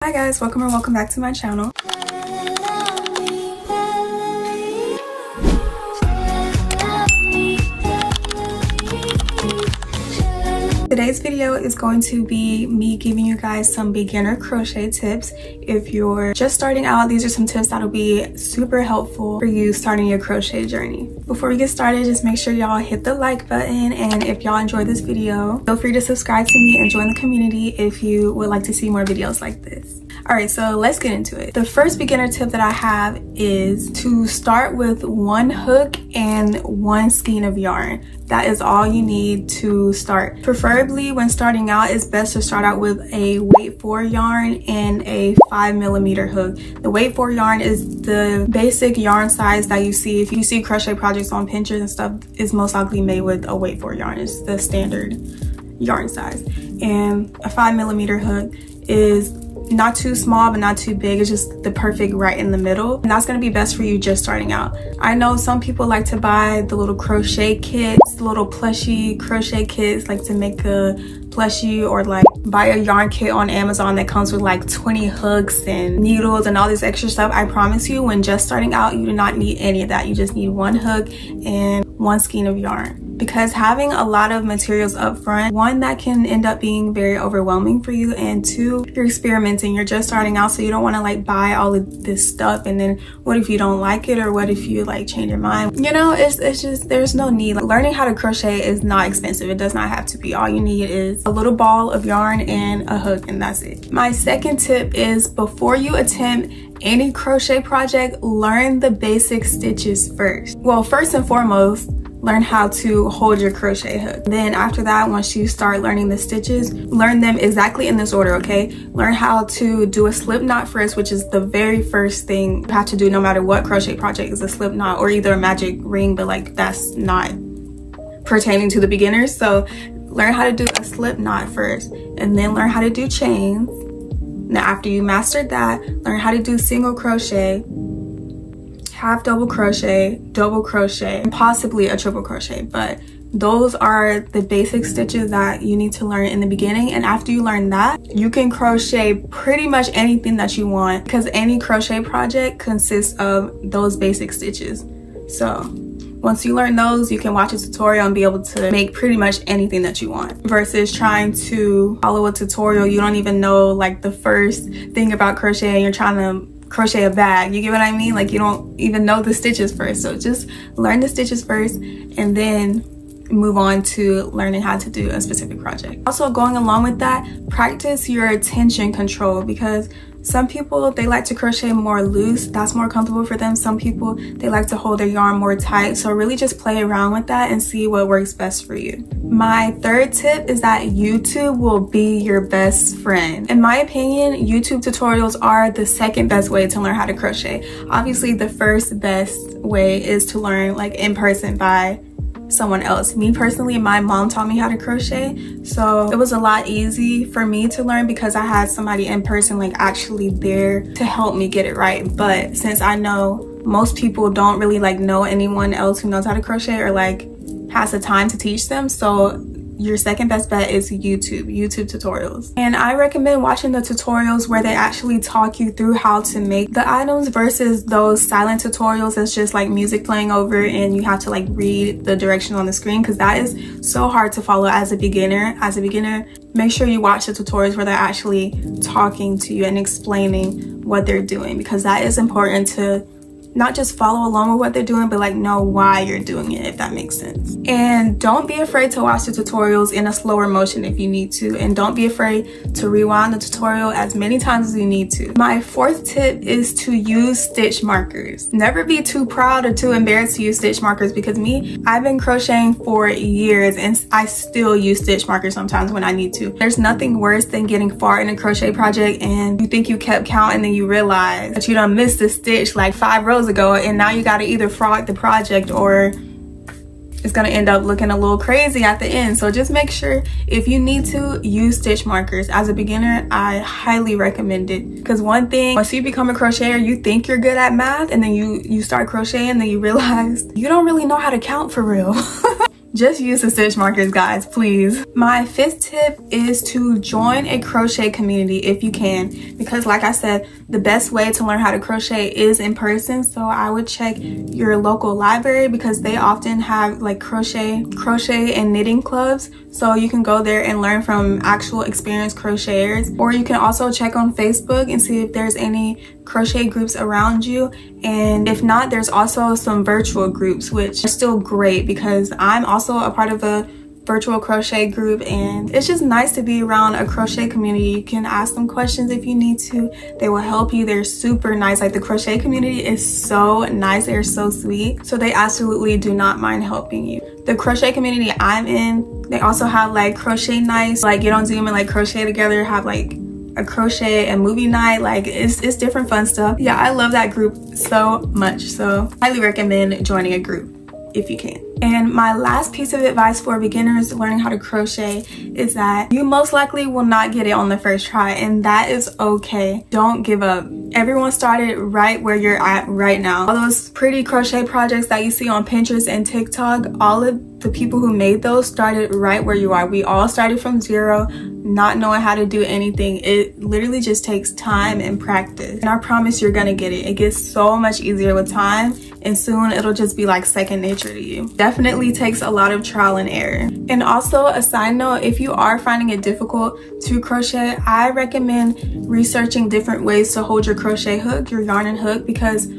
Hi guys, welcome or welcome back to my channel. Today's video is going to be me giving you guys some beginner crochet tips. If you're just starting out, these are some tips that'll be super helpful for you starting your crochet journey. Before we get started, just make sure y'all hit the like button, and if y'all enjoyed this video, feel free to subscribe to me and join the community if you would like to see more videos like this. Alright, so let's get into it. The first beginner tip that I have is to start with one hook and one skein of yarn. That is all you need to start. Preferably when starting out, it's best to start out with a weight 4 yarn and a 5mm hook. The weight 4 yarn is the basic yarn size that you see. If you see crochet projects on Pinterest and stuff, it's most likely made with a weight 4 yarn. It's the standard yarn size. And a 5mm hook is not too small but not too big. It's just the perfect right in the middle, and that's going to be best for you just starting out. I know some people like to buy the little crochet kits, the little plushy crochet kits, like to make a plushie, or like buy a yarn kit on Amazon that comes with like 20 hooks and needles and all this extra stuff. I promise you, when just starting out, you do not need any of that. You just need one hook and one skein of yarn. Because having a lot of materials up front, one, that can end up being very overwhelming for you, and two, you're experimenting, you're just starting out, so you don't want to like buy all of this stuff and then what if you don't like it, or what if you like change your mind? You know, it's just, there's no need. Like, learning how to crochet is not expensive. It does not have to be. All you need is a little ball of yarn and a hook, and that's it. My second tip is, before you attempt any crochet project, learn the basic stitches first. Well, first and foremost, learn how to hold your crochet hook. Then after that, once you start learning the stitches, learn them exactly in this order, okay? Learn how to do a slip knot first, which is the very first thing you have to do no matter what crochet project, is a slip knot, or either a magic ring, but like that's not pertaining to the beginners. So learn how to do a slip knot first, and then learn how to do chains. Now after you mastered that, learn how to do single crochet, half double crochet, and possibly a triple crochet. But those are the basic stitches that you need to learn in the beginning. And after you learn that, you can crochet pretty much anything that you want, because any crochet project consists of those basic stitches. So once you learn those, you can watch a tutorial and be able to make pretty much anything that you want, versus trying to follow a tutorial. You don't even know like the first thing about crochet and you're trying to crochet a bag. You get what I mean? Like, you don't even know the stitches first. So just learn the stitches first and then move on to learning how to do a specific project. Also, going along with that, practice your tension control, because some people, they like to crochet more loose. That's more comfortable for them. Some people, they like to hold their yarn more tight. So really just play around with that and see what works best for you. My third tip is that YouTube will be your best friend. In my opinion, YouTube tutorials are the second best way to learn how to crochet. Obviously, the first best way is to learn like in person by someone else. Me personally, my mom taught me how to crochet, so it was a lot easy for me to learn because I had somebody in person, like actually there to help me get it right. But since I know most people don't really like know anyone else who knows how to crochet or like has the time to teach them, so your second best bet is YouTube tutorials. And I recommend watching the tutorials where they actually talk you through how to make the items, versus those silent tutorials that's just like music playing over and you have to like read the direction on the screen, because that is so hard to follow as a beginner. Make sure you watch the tutorials where they're actually talking to you and explaining what they're doing, because that is important to not just follow along with what they're doing, but like know why you're doing it, if that makes sense. And don't be afraid to watch the tutorials in a slower motion if you need to, and don't be afraid to rewind the tutorial as many times as you need to. My fourth tip is to use stitch markers. Never be too proud or too embarrassed to use stitch markers, because I've been crocheting for years and I still use stitch markers sometimes when I need to. There's nothing worse than getting far in a crochet project and you think you kept count, and then you realize that you done missed a stitch like 5 rows ago, and now you got to either frog the project or it's going to end up looking a little crazy at the end. So just make sure, if you need to, use stitch markers. As a beginner, I highly recommend it, because one thing, once you become a crocheter, you think you're good at math, and then you start crocheting and then you realize you don't really know how to count for real. just use the stitch markers, guys, please. My 5th tip is to join a crochet community if you can, because like I said, the best way to learn how to crochet is in person. So I would check your local library because they often have like crochet and knitting clubs, so you can go there and learn from actual experienced crocheters. Or you can also check on Facebook and see if there's any crochet groups around you, and if not, there's also some virtual groups, which are still great because I'm also a part of a virtual crochet group, and it's just nice to be around a crochet community. You can ask them questions if you need to. They will help you. They're super nice. Like, the crochet community is so nice. They're so sweet, so they absolutely do not mind helping you. The crochet community I'm in, they also have like crochet nights, like get on Zoom and like crochet together, have like a crochet and movie night. Like, it's different fun stuff. Yeah, I love that group so much, so highly recommend joining a group if you can. And my last piece of advice for beginners learning how to crochet is that you most likely will not get it on the first try, and that is okay. Don't give up. Everyone started right where you're at right now. All those pretty crochet projects that you see on Pinterest and TikTok, all of the people who made those started right where you are. We all started from zero, not knowing how to do anything. It literally just takes time and practice, and I promise you're gonna get it. It gets so much easier with time, and soon it'll just be like second nature to you. Definitely takes a lot of trial and error. And also, a side note, if you are finding it difficult to crochet, I recommend researching different ways to hold your crochet hook, your yarn and hook, because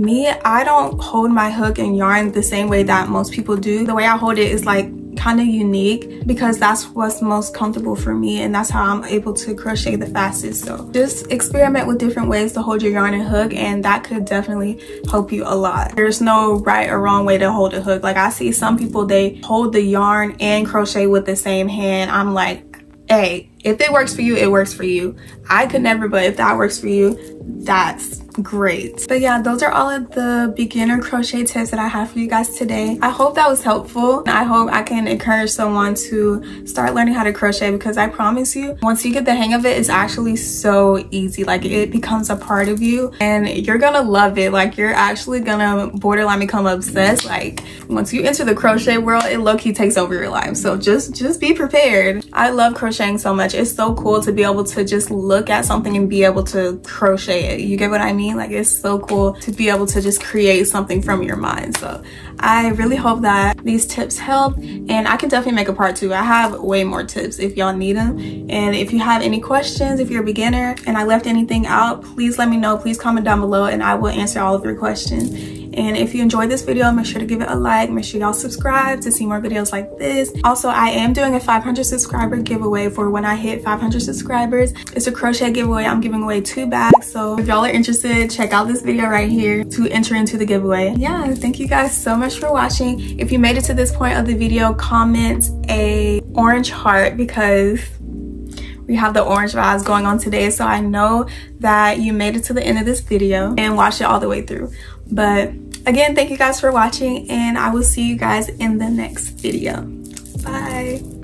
I don't hold my hook and yarn the same way that most people do. The way I hold it is like kind of unique because that's what's most comfortable for me, and that's how I'm able to crochet the fastest. So just experiment with different ways to hold your yarn and hook, and that could definitely help you a lot. There's no right or wrong way to hold a hook. Like, I see some people, they hold the yarn and crochet with the same hand. I'm like, hey, if it works for you, it works for you. I could never, but if that works for you, that's great. But yeah, those are all of the beginner crochet tips that I have for you guys today. I hope that was helpful. I hope I can encourage someone to start learning how to crochet, because I promise you, once you get the hang of it, it's actually so easy. Like, it becomes a part of you and you're gonna love it. Like, you're actually gonna borderline become obsessed. Like, once you enter the crochet world, it low-key takes over your life. So just be prepared. I love crocheting so much. It's so cool to be able to just look at something and be able to crochet it. You get what I mean? Like, it's so cool to be able to just create something from your mind. So I really hope that these tips help, and I can definitely make a part 2. I have way more tips if y'all need them. And if you have any questions, if you're a beginner and I left anything out, please let me know. Please comment down below and I will answer all of your questions. And if you enjoyed this video, make sure to give it a like. Make sure y'all subscribe to see more videos like this. Also, I am doing a 500 subscriber giveaway for when I hit 500 subscribers. It's a crochet giveaway. I'm giving away 2 bags. So if y'all are interested, check out this video right here to enter into the giveaway. Yeah, thank you guys so much for watching. If you made it to this point of the video, comment a orange heart, because we have the orange vibes going on today. So I know that you made it to the end of this video and watched it all the way through. But again, thank you guys for watching, and I will see you guys in the next video. Bye.